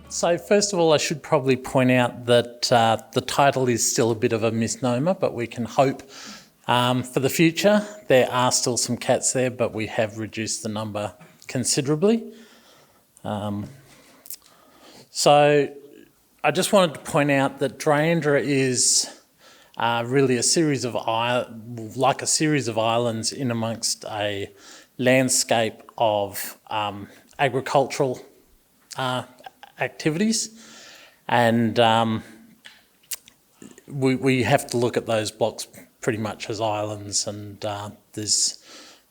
So first of all, I should probably point out that the title is still a bit of a misnomer, but we can hope for the future. There are still some cats there, but we have reduced the number considerably. So I just wanted to point out that Dryandra is really a series of islands in amongst a landscape of agricultural activities, and we have to look at those blocks pretty much as islands, and there's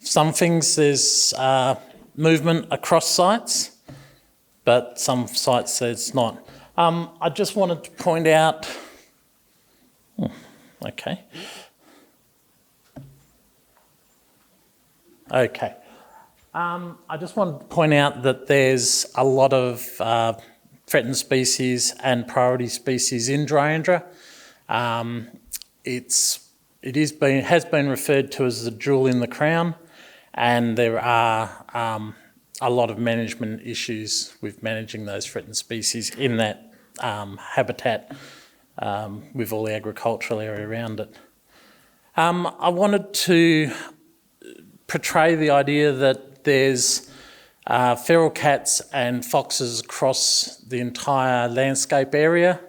some things, there's movement across sites, but some sites there's not. I just wanted to point out, okay. I just wanted to point out that there's a lot of threatened species and priority species in Dryandra. It has been referred to as the jewel in the crown, and there are a lot of management issues with managing those threatened species in that habitat with all the agricultural area around it. I wanted to portray the idea that there's feral cats and foxes across the entire landscape area.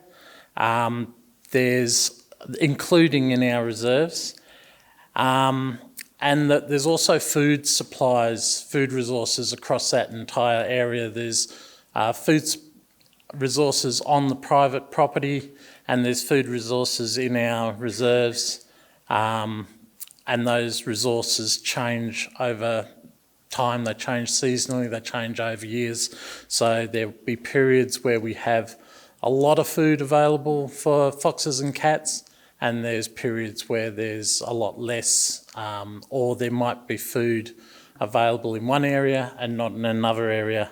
There's, including in our reserves, and that there's also food supplies, food resources across that entire area. There's food resources on the private property, and there's food resources in our reserves, and those resources change over time. They change seasonally, they change over years. So there'll be periods where we have a lot of food available for foxes and cats, and there's periods where there's a lot less, or there might be food available in one area and not in another area.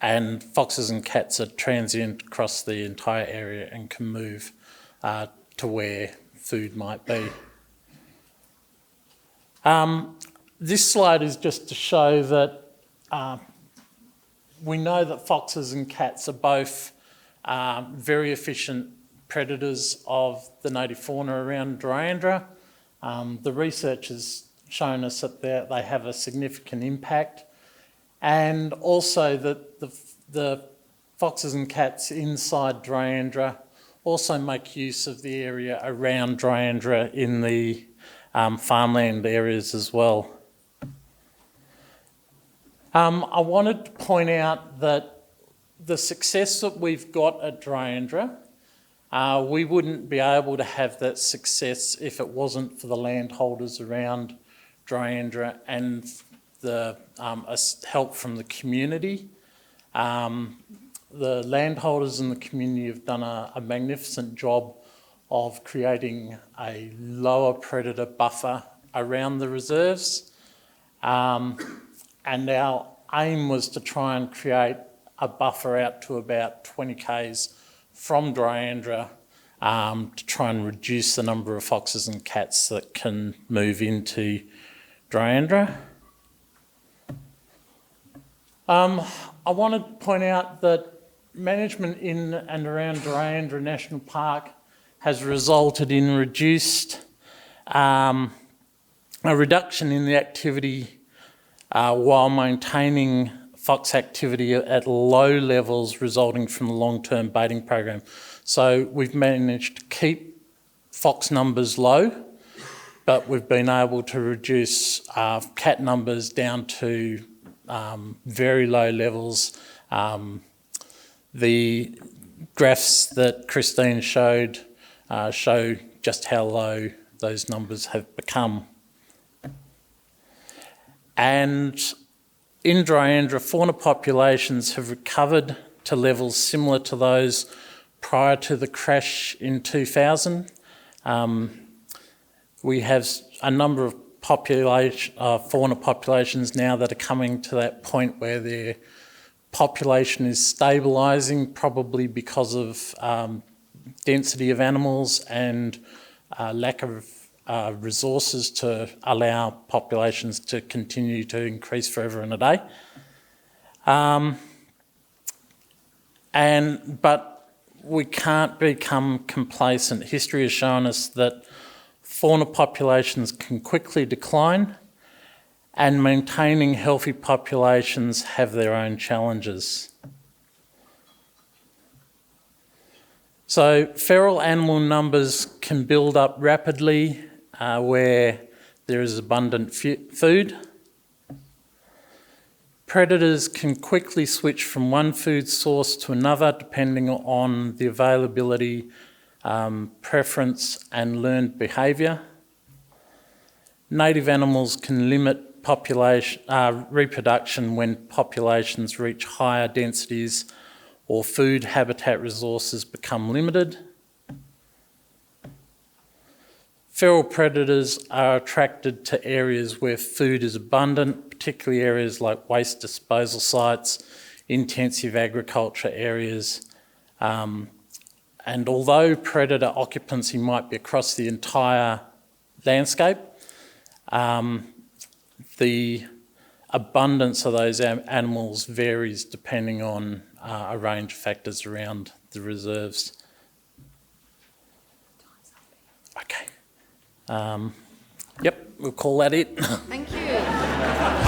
And foxes and cats are transient across the entire area and can move to where food might be. This slide is just to show that we know that foxes and cats are both very efficient predators of the native fauna around Dryandra. The research has shown us that they have a significant impact, and also that the foxes and cats inside Dryandra also make use of the area around Dryandra in the farmland areas as well. I wanted to point out that the success that we've got at Dryandra, we wouldn't be able to have that success if it wasn't for the landholders around Dryandra and the help from the community. The landholders in the community have done a magnificent job of creating a lower predator buffer around the reserves. And our aim was to try and create a buffer out to about 20 k's from Dryandra to try and reduce the number of foxes and cats that can move into Dryandra. I wanted to point out that management in and around Dryandra National Park has resulted in a reduction in the activity while maintaining fox activity at low levels resulting from the long-term baiting program. So we've managed to keep fox numbers low, but we've been able to reduce cat numbers down to very low levels. The graphs that Christine showed show just how low those numbers have become. And in Dryandra, fauna populations have recovered to levels similar to those prior to the crash in 2000. We have a number of fauna populations now that are coming to that point where their population is stabilising, probably because of density of animals and lack of resources to allow populations to continue to increase forever and a day. But we can't become complacent. History has shown us that fauna populations can quickly decline, and maintaining healthy populations have their own challenges. So feral animal numbers can build up rapidly where there is abundant food. Predators can quickly switch from one food source to another depending on the availability, preference and learned behaviour. Native animals can limit reproduction when populations reach higher densities or food habitat resources become limited. Feral predators are attracted to areas where food is abundant, particularly areas like waste disposal sites, intensive agriculture areas. And although predator occupancy might be across the entire landscape, the abundance of those animals varies depending on a range of factors around the reserves. Okay. Yep, we'll call that it. Thank you.